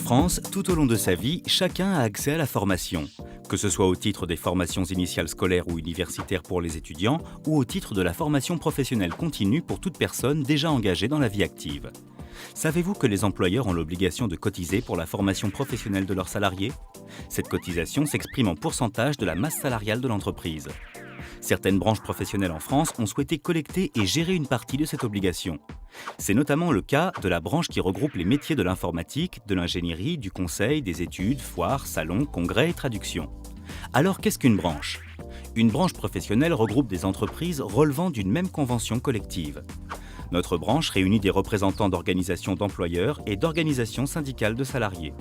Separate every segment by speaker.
Speaker 1: France, tout au long de sa vie, chacun a accès à la formation, que ce soit au titre des formations initiales scolaires ou universitaires pour les étudiants ou au titre de la formation professionnelle continue pour toute personne déjà engagée dans la vie active. Savez-vous que les employeurs ont l'obligation de cotiser pour la formation professionnelle de leurs salariés? Cette cotisation s'exprime en pourcentage de la masse salariale de l'entreprise. Certaines branches professionnelles en France ont souhaité collecter et gérer une partie de cette obligation. C'est notamment le cas de la branche qui regroupe les métiers de l'informatique, de l'ingénierie, du conseil, des études, foires, salons, congrès et traductions. Alors qu'est-ce qu'une branche? Une branche professionnelle regroupe des entreprises relevant d'une même convention collective. Notre branche réunit des représentants d'organisations d'employeurs et d'organisations syndicales de salariés.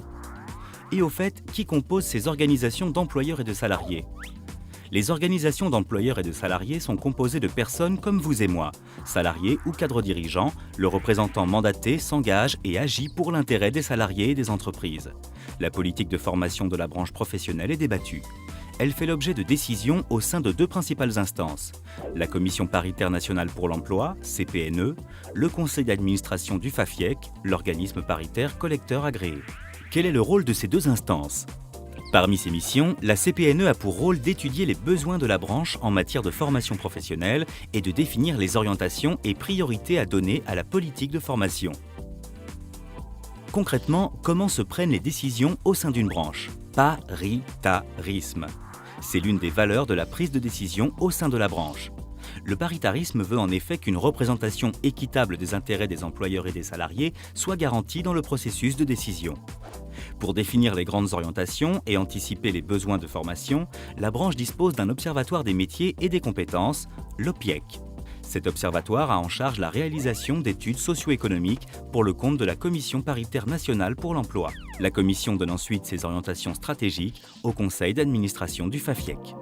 Speaker 1: Et au fait, qui compose ces organisations d'employeurs et de salariés? Les organisations d'employeurs et de salariés sont composées de personnes comme vous et moi. Salariés ou cadres dirigeants, le représentant mandaté s'engage et agit pour l'intérêt des salariés et des entreprises. La politique de formation de la branche professionnelle est débattue. Elle fait l'objet de décisions au sein de deux principales instances. La Commission paritaire nationale pour l'emploi, CPNE, le Conseil d'administration du FAFIEC, l'organisme paritaire collecteur agréé. Quel est le rôle de ces deux instances ? Parmi ses missions, la CPNE a pour rôle d'étudier les besoins de la branche en matière de formation professionnelle et de définir les orientations et priorités à donner à la politique de formation. Concrètement, comment se prennent les décisions au sein d'une branche? Paritarisme. C'est l'une des valeurs de la prise de décision au sein de la branche. Le paritarisme veut en effet qu'une représentation équitable des intérêts des employeurs et des salariés soit garantie dans le processus de décision. Pour définir les grandes orientations et anticiper les besoins de formation, la branche dispose d'un observatoire des métiers et des compétences, l'OPIEC. Cet observatoire a en charge la réalisation d'études socio-économiques pour le compte de la Commission paritaire nationale pour l'emploi. La commission donne ensuite ses orientations stratégiques au conseil d'administration du FAFIEC.